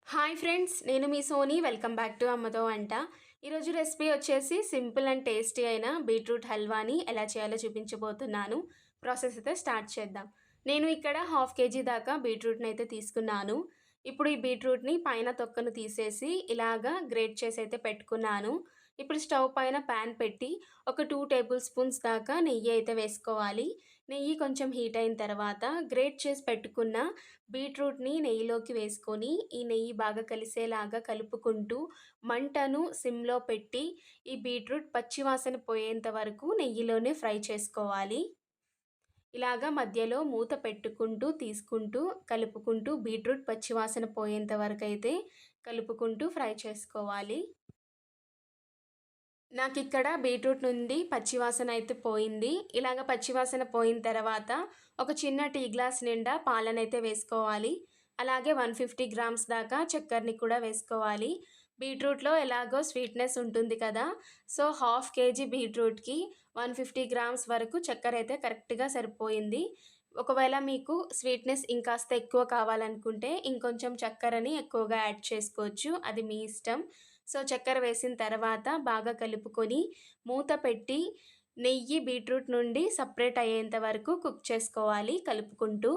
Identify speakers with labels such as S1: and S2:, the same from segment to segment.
S1: Hi friends, నేను మీ Sony. Welcome back to అమ్మతో వంట. ఈరోజు రెసిపీ వచ్చేసి సింపుల్ అండ్ టేస్టీ అయిన బీట్రూట్ హల్వాని ఎలా చేయాలో చూపించబోతున్నాను. ప్రాసెస్ అయితే స్టార్ట్ చేద్దాం. నేను ఇక్కడ హాఫ్ కేజీ దాకా బీట్రూట్ని అయితే తీసుకున్నాను. ఇప్పుడు ఈ బీట్రూట్ని పైన తొక్కను తీసేసి ఇలాగా గ్రేట్ చేసి అయితే పెట్టుకున్నాను. ఇప్పుడు స్టవ్ పైన ప్యాన్ పెట్టి ఒక 2 టేబుల్ స్పూన్స్ దాకా నెయ్యి అయితే వేసుకోవాలి. నెయ్యి కొంచెం హీట్ అయిన తర్వాత గ్రేట్ చేసి పెట్టుకున్న బీట్రూట్ని నెయ్యిలోకి వేసుకొని ఈ నెయ్యి బాగా కలిసేలాగా కలుపుకుంటూ మంటను సిమ్లో పెట్టి ఈ బీట్రూట్ పచ్చివాసన పోయేంత వరకు నెయ్యిలోనే ఫ్రై చేసుకోవాలి. ఇలాగా మధ్యలో మూత పెట్టుకుంటూ తీసుకుంటూ కలుపుకుంటూ బీట్రూట్ పచ్చివాసన పోయేంత వరకు అయితే కలుపుకుంటూ ఫ్రై చేసుకోవాలి. నాకిక్కడ బీట్రూట్ నుండి పచ్చివాసన అయితే పోయింది. ఇలాగ పచ్చివాసన పోయిన తర్వాత ఒక చిన్న టీ గ్లాస్ నిండా పాలనైతే వేసుకోవాలి. అలాగే 150 గ్రామ్స్ దాకా చక్కెరని కూడా వేసుకోవాలి. బీట్రూట్‌లో ఎలాగో స్వీట్‌నెస్ ఉంటుంది కదా! సో, హాఫ్ కేజీ బీట్రూట్‌కి 150 గ్రామ్స్ వరకు చక్కెర అయితే కరెక్ట్‌గా సరిపోయింది. ఒకవేళ మీకు స్వీట్‌నెస్ ఇంకాస్త ఎక్కువ కావాలనుకుంటే ఇంకొంచెం చక్కెరని ఎక్కువగా యాడ్ చేసుకోవచ్చు. అది మీ ఇష్టం. సో, చక్కెర వేసిన తర్వాత బాగా కలుపుకొని మూత పెట్టి నెయ్యి బీట్రూట్ నుండి సెపరేట్ అయ్యేంత వరకు కుక్ చేసుకోవాలి కలుపుకుంటూ.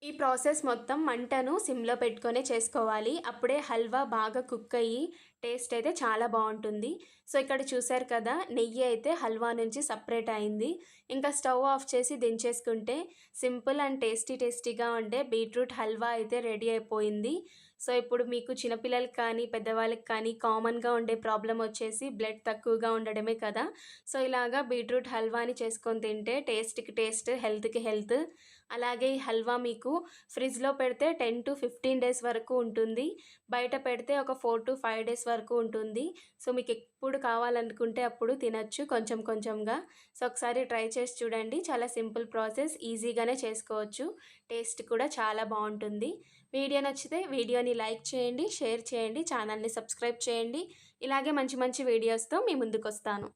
S1: ఈ ప్రాసెస్ మొత్తం మంటను సిమ్‌లో పెట్టుకొనే చేసుకోవాలి. అప్పుడే హల్వా బాగా కుక్ అయ్యి టేస్ట్ అయితే చాలా బావుంటుంది. సో, ఇక్కడ చూసారు కదా! నెయ్యి అయితే హల్వా నుంచి సెపరేట్ అయింది. ఇంకా స్టవ్ ఆఫ్ చేసి దించేసుకుంటే సింపుల్ అండ్ టేస్టీగా ఉండే బీట్రూట్ హల్వా అయితే రెడీ అయిపోయింది. సో, ఇప్పుడు మీకు చిన్న పిల్లలకి కానీ, పెద్దవాళ్ళకి కానీ కామన్‌గా ఉండే ప్రాబ్లమ్ వచ్చేసి బ్లడ్ తక్కువగా ఉండడమే కదా! సో, ఇలాగా బీట్రూట్ హల్వాని చేసుకొని తింటే టేస్ట్‌కి టేస్ట్, హెల్త్‌కి హెల్త్. అలాగే ఈ హల్వా మీకు ఫ్రిడ్జ్‌లో పెడితే 10-15 డేస్ వరకు ఉంటుంది. బయట పెడితే ఒక 4-5 డేస్ వరకు ఉంటుంది. సో, మీకెప్పుడు కావాలనుకుంటే అప్పుడు తినొచ్చు కొంచెం కొంచెంగా. సో, ఒకసారి ట్రై చేసి చూడండి. చాలా సింపుల్ ప్రాసెస్, ఈజీగానే చేసుకోవచ్చు. టేస్ట్ కూడా చాలా బావుంటుంది. వీడియో నచ్చితే వీడియోని లైక్ చేయండి, షేర్ చేయండి, ఛానల్‌ని సబ్స్క్రైబ్ చేయండి. ఇలాగే మంచి మంచి వీడియోస్‌తో మీ ముందుకొస్తాను.